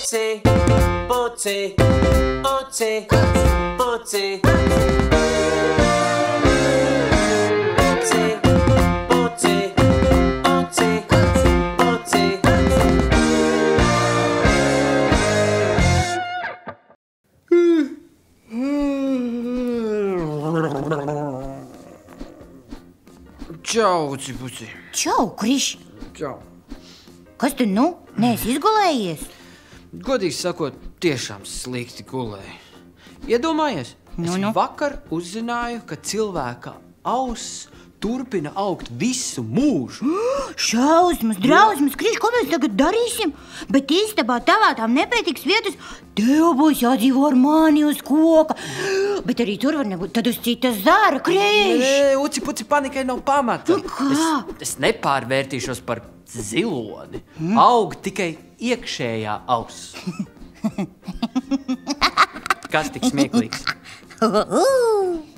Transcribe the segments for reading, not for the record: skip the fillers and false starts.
Puci, puci, puci, puci. Čau, Uci-puci. Čau, Kriš. Čau. Kas tu neesi izgulējies? Godīgi sakot, tiešām slikti gulēju. Iedomājies, es vakar uzzināju, ka cilvēka auss turpina augt visu mūžu. Šausmas, drausmas, Kriš, ko mēs tagad darīsim? Bet istabā tavā tām nepietiks vietas, tev būs jādzīvo ar mani uz koka. Bet arī tur var nebūt, tad uz citas zāra, Kriš. Nē, Uci-puci, panikai nav pamata. Kā? Es nepārvērtīšos par ziloni. Aug tikai iekšējā auss. Kas tik smieklīgs?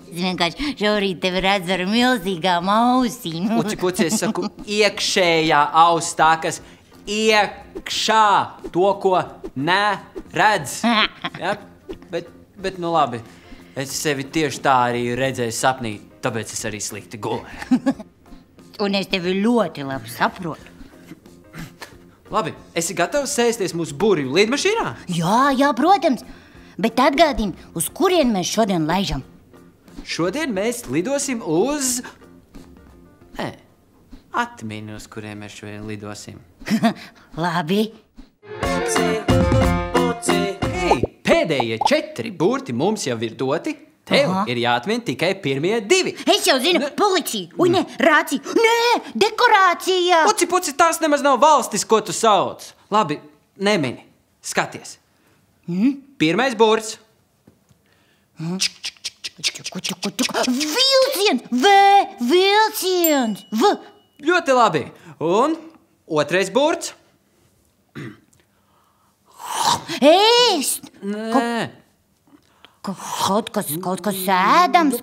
Es vienkārši šorīt tevi redzu ar milzīgām ausīm. Uci-puci, es saku iekšējā auss, tā kas iekšā to, ko neredz. Ja? Bet nu labi, es sevi tieši tā arī redzēju sapnī, tāpēc es arī slikti gulēju. Un es tevi ļoti labi saprotu. Labi, esi gatavs sēsties mūsu burvju lidmašīnā? Jā, protams. Bet atgādini, uz kurien mēs šodien laižam? Šodien mēs lidosim uz... Atmini, uz kuriem mēs šodien lidosim. Labi. Hei, pēdējie 4 burti mums jau ir doti. Tev ir jāatmin tikai pirmie 2. Es jau zinu, policija. Ui, ne, rācija. Nē, dekorācija. Uci-puci, tās nemaz nav valstis, ko tu sauc. Labi, nemini. Skaties. Pirmais burts. Vilciens. Vilciens. Ļoti labi. Un otrais burts. Ēst. Nē. Kaut kas ēdams,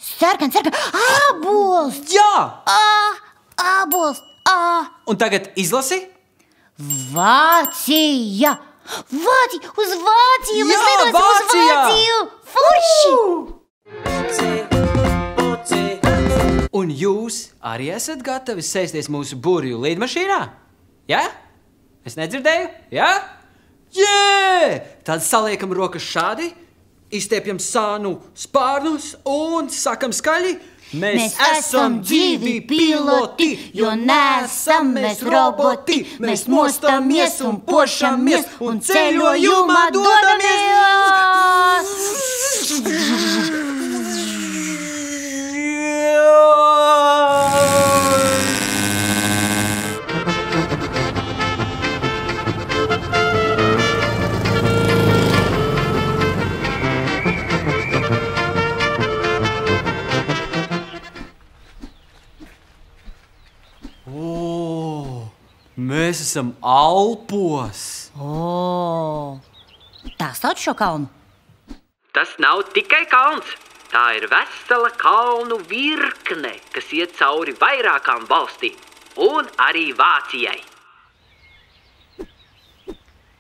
sarkans, ābols. Jā! Ābols, Un tagad izlasi. Vācija. Vācija, uz Vāciju. Jā, Mēs lidosim Vācijā. uz Vāciju. Forši. Un jūs arī esat gatavi sēsties mūsu burvju lidmašīnā? Jā? Es nedzirdēju? Jā? Jē! Tad saliekam rokas šādi, izstiepjam sānu spārnus un sakam skaļi. Mēs esam dzīvi piloti, jo neesam mēs roboti. Mēs mostamies un pošamies un ceļojumā dodamies. Mēs esam Alpos. Tā sauc šo kalnu? Tas nav tikai kalns. Tā ir vesela kalnu virkne, kas iet cauri vairākām valstīm. Un arī Vācijai.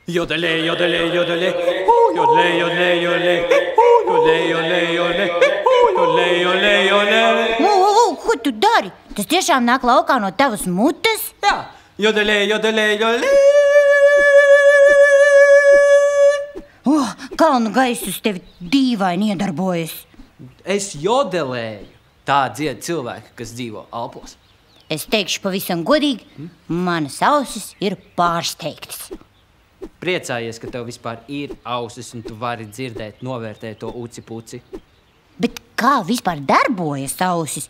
Jodelē, jodelē, jodelē. Jodelē, jodelē, jodelē. Jodelē, jodelē, jodelē. Jodelē, jodelē, jodelē. Ko tu dari? Tas tiešām nāk laukā no tavas mutes? Jā. Jodelē, jodelē, jodelē. Kalnu gaisus tevi dīvaini iedarbojas. Es jodelēju. Tā dzied cilvēki, kas dzīvo Alpos. Es teikšu pavisam godīgi, manas ausis ir pārsteigtas. Priecājies, ka tev vispār ir ausis un tu vari dzirdēt, novērtēt to uci-puci. Bet kā vispār darbojas ausis?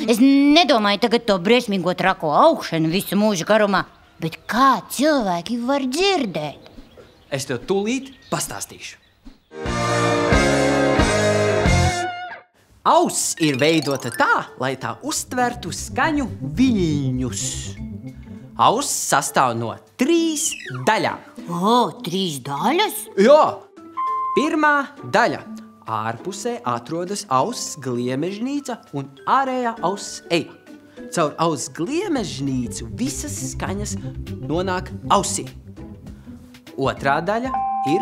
Es nedomāju tagad to briesmīgo trako augšanu visu mūžu garumā, bet kā cilvēki var dzirdēt? Es tev tūlīt pastāstīšu. Auss ir veidota tā, lai tā uztvertu skaņu viļņus. Auss sastāv no 3 daļām. 3 daļas? Jā, pirmā daļa. Ārpusē atrodas auss gliemežnīca un ārējā auss eja. Caur auss gliemežnīcu visas skaņas nonāk ausī. otrā daļa ir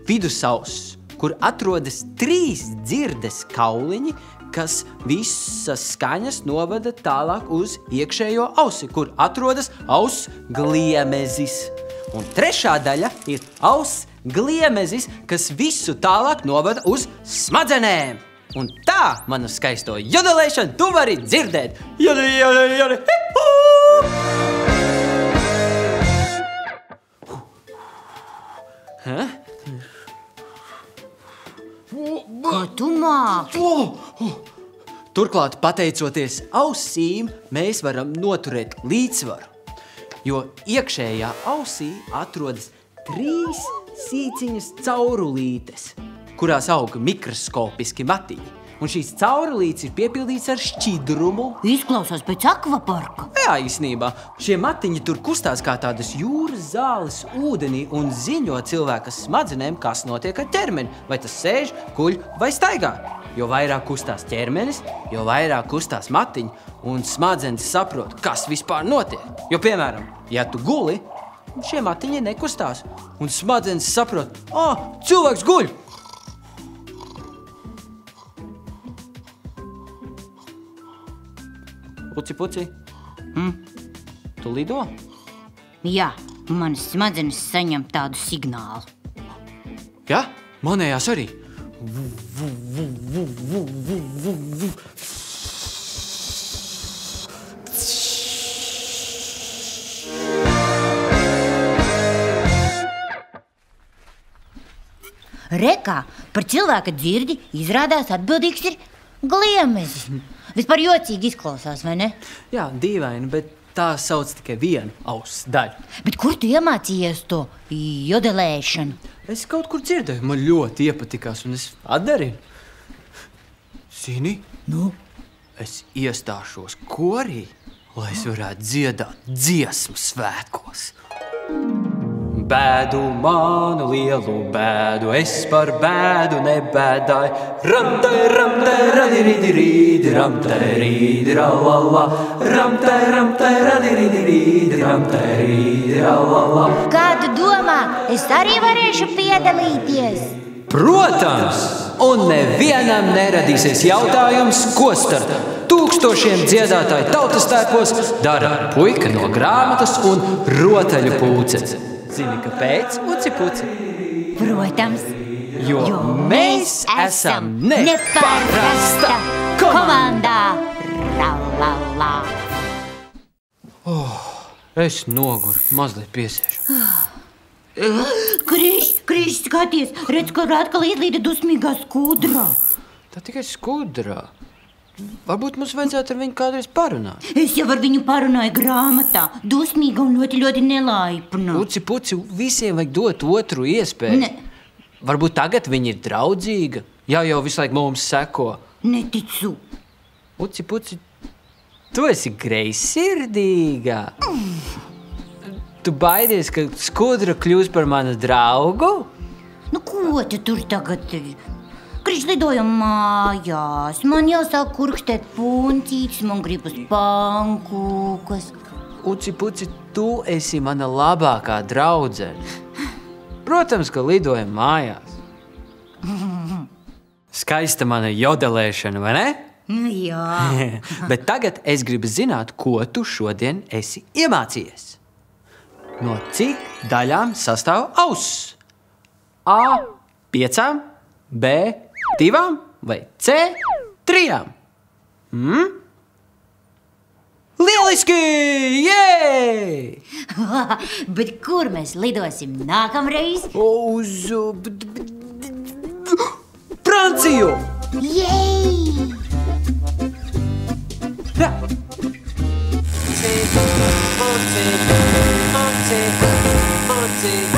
vidusauss, kur atrodas 3 dzirdes kauliņi, kas visas skaņas novada tālāk uz iekšējo ausi, kur atrodas auss gliemezis. Un trešā daļa ir auss gliemezis, kas visu tālāk novada uz smadzenēm. Un tā manu skaisto jodelēšanu tu vari dzirdēt. Jode, jode, jode, hipu! Ko tu māki? Turklāt, pateicoties ausīm, mēs varam noturēt līdzsvaru, jo iekšējā ausī atrodas 3 sīciņas caurulītes, kurās aug mikroskopiski matiņi. Un šīs caurulītes ir piepildītas ar šķidrumu. Izklausās pēc akvaparka. Jā, īstenībā, šie matiņi tur kustās kā tādas jūras zāles ūdenī un ziņo cilvēka smadzenēm, kas notiek ar ķermeni, vai tas sēž, kuļ vai staigā. Jo vairāk kustās ķermenis, jo vairāk kustās matiņi, un smadzenes saprot, kas vispār notiek. Jo, piemēram, ja tu guli, šie matiņi nekustās, un smadzenes saprot, cilvēks guļ! Puci, puci, tu lido? Jā, manas smadzenes saņem tādu signālu. Jā, manējās arī. Rekā par cilvēka dzirdi izrādās atbildīgs ir gliemezis. Vispār jocīgi izklausās, vai ne? Jā, dīvaini, bet tā sauc tikai vienu auss daļu. Bet kur tu iemācījies to jodelēšanu? Es kaut kur dzirdēju, man ļoti iepatikās, un es atdarīju. Zini, es iestāšos korī, lai es varētu dziedāt dziesmu svētkos. Bēdu, manu lielu bēdu, es par bēdu nebēdāju. Ramtai, ramtai, radiridiri, ramtai, rīdi, rallala. Ramtai, ramtai, radiridiri, ramtai, rīdi, rallala. Kā tu domā, es arī varēšu piedalīties? Protams, un nevienam neradīsies jautājums, ko starp tūkstošiem dziedātāju tautas tērpos dara puika no grāmatas un rotaļu pūces. Zini, kāpēc, Uci Puci? Protams, Jo mēs esam neparasta komandā! Rallala! Es noguru, mazliet piesēžu. Krišs, skaties, redz, ka atkal ielīda dusmīgā skudrā. Tā tikai skudrā. Varbūt mums vajadzētu ar viņu kādreiz parunāt. Es jau ar viņu parunāju grāmatā. Dusmīga un ļoti, ļoti nelaipna. Uci Puci, visiem vajag dot otru iespēju. Ne. Varbūt tagad viņa ir draudzīga, jau visu laiku mums seko. Neticu. Uci Puci, tu esi greizsirdīga. Tu baidies, ka skudra kļūs par manu draugu? Nu, ko tu tur tagad? Krišs, lidojam mājās. Man jāsāk kurkstēt puncītis, man gribas pankūkas. Uci Puci, tu esi mana labākā draudzene. Protams, ka lidojam mājās. Skaista mana jodelēšana, vai ne? Jā. Bet tagad es gribu zināt, ko tu šodien esi iemācījies. No cik daļām sastāv auss? A 5, B 2 vai C 3? Lieliski! Jē! Bet kur mēs lidosim nākamreiz? Uz Franciju! Jej! Jā. Puci, puci, puci, puci.